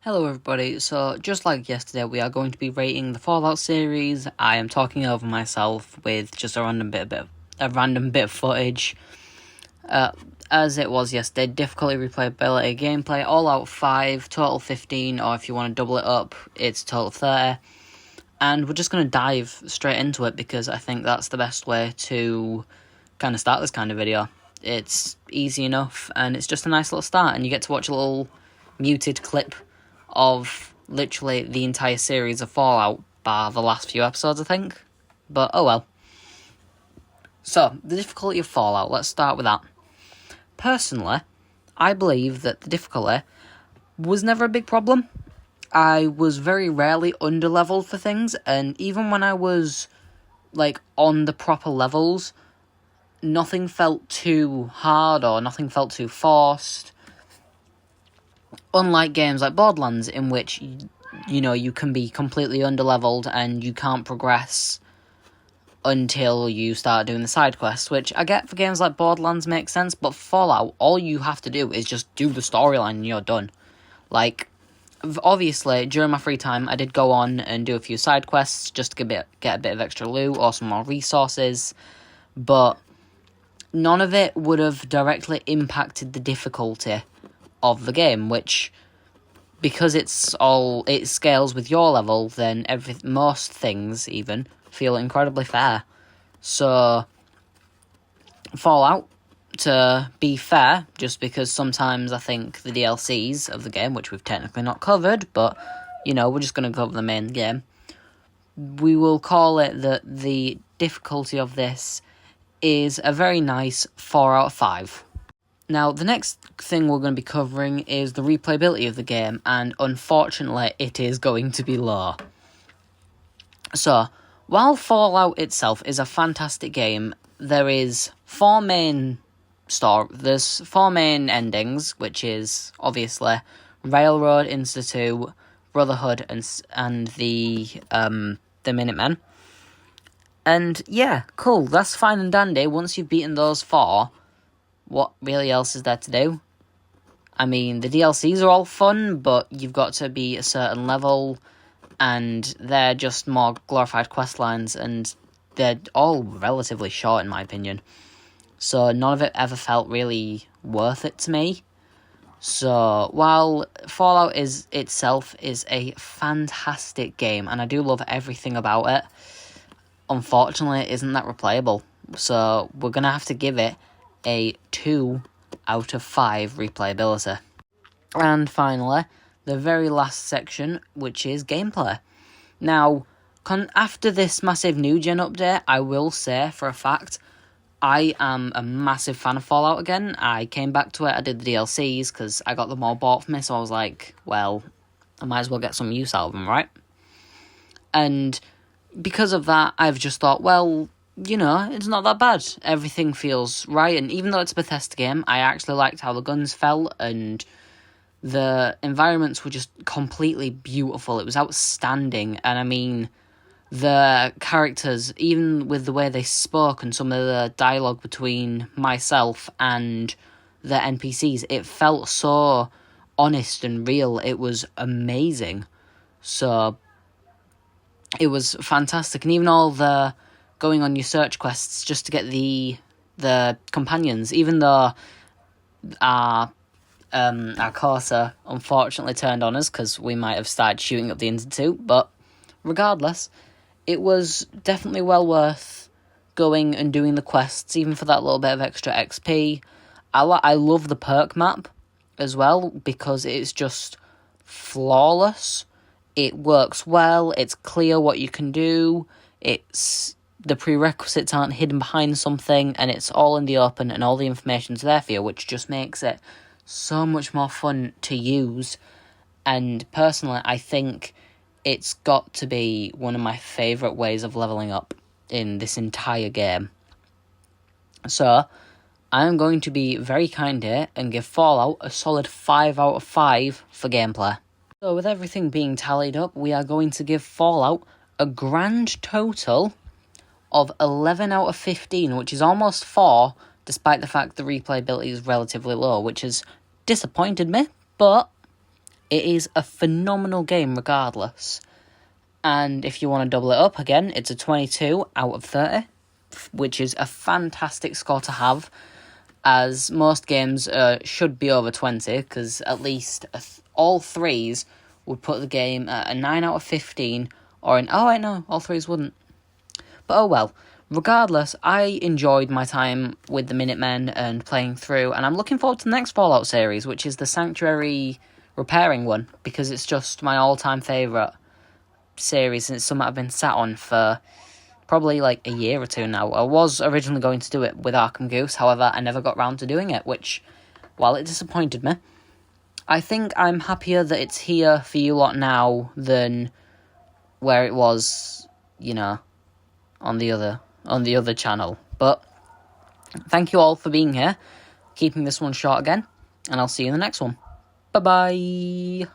Hello everybody, so just like yesterday we are going to be rating the Fallout series. I am talking over myself with just a random bit of footage. As it was yesterday, difficulty, replayability, gameplay, all out 5, total 15, or if you want to double it up, it's total 30. And we're just going to dive straight into it because I think that's the best way to kind of start this kind of video. It's easy enough and it's just a nice little start, and you get to watch a little muted clip of literally the entire series of Fallout, bar the last few episodes, I think. But oh well. So, the difficulty of Fallout, let's start with that. Personally, I believe that the difficulty was never a big problem. I was very rarely underleveled for things, and even when I was, on the proper levels, nothing felt too hard or nothing felt too forced. Unlike games like Borderlands, in which, you can be completely underleveled and you can't progress until you start doing the side quests, which I get for games like Borderlands makes sense, but Fallout, all you have to do is just do the storyline and you're done. Obviously, during my free time, I did go on and do a few side quests just to get a bit of extra loot or some more resources, but none of it would have directly impacted the difficulty of the game, which, because it scales with your level, then most things even feel incredibly fair. So, Fallout, to be fair, just because sometimes I think the DLCs of the game, which we've technically not covered, but, we're just going to cover the main game, we will call it that the difficulty of this is a very nice 4 out of 5. Now, the next thing we're going to be covering is the replayability of the game, and unfortunately, it is going to be low. So, while Fallout itself is a fantastic game, there's four main endings, which is, obviously, Railroad, Institute, Brotherhood, and the Minutemen. And, yeah, cool, that's fine and dandy. Once you've beaten those four, what really else is there to do? I mean, the DLCs are all fun, but you've got to be a certain level, and they're just more glorified quest lines, and they're all relatively short, in my opinion. So none of it ever felt really worth it to me. So while Fallout itself is a fantastic game, and I do love everything about it, unfortunately it isn't that replayable. So we're going to have to give it a 2 out of 5 replayability. And finally, the very last section, which is gameplay. Now, after this massive new gen update, I will say for a fact, I am a massive fan of Fallout again. I came back to it, I did the DLCs, because I got them all bought for me, so I was like, well, I might as well get some use out of them, right? And because of that, I've just thought, well, it's not that bad. Everything feels right, and even though it's a Bethesda game, I actually liked how the guns felt, and the environments were just completely beautiful. It was outstanding, and I mean, the characters, even with the way they spoke and some of the dialogue between myself and the NPCs, it felt so honest and real. It was amazing. So, it was fantastic, and even all the going on your search quests just to get the companions, even though our Corsa unfortunately turned on us because we might have started shooting up the Institute, but regardless, it was definitely well worth going and doing the quests, even for that little bit of extra XP. I love the perk map as well, because it's just flawless. It works well, it's clear what you can do, the prerequisites aren't hidden behind something, and it's all in the open, and all the information's there for you, which just makes it so much more fun to use. And personally, I think it's got to be one of my favourite ways of levelling up in this entire game. So, I'm going to be very kind here and give Fallout a solid 5 out of 5 for gameplay. So, with everything being tallied up, we are going to give Fallout a grand total of 11 out of 15, which is almost 4, despite the fact the replayability is relatively low, which has disappointed me, but It is a phenomenal game regardless. And if you want to double it up again, it's a 22 out of 30, which is a fantastic score to have, as most games should be over 20, because at least all threes would put the game at a 9 out of 15, or an... Oh, wait, no, all threes wouldn't. But oh well. Regardless, I enjoyed my time with the Minutemen and playing through, and I'm looking forward to the next Fallout series, which is the Sanctuary repairing one, because it's just my all-time favourite series, and it's something I've been sat on for probably like a year or two now. I was originally going to do it with Arkham Goose, however, I never got round to doing it, which, while it disappointed me, I think I'm happier that it's here for you lot now than where it was, on the other channel. But thank you all for being here, keeping this one short again, and I'll see you in the next one. Bye-bye!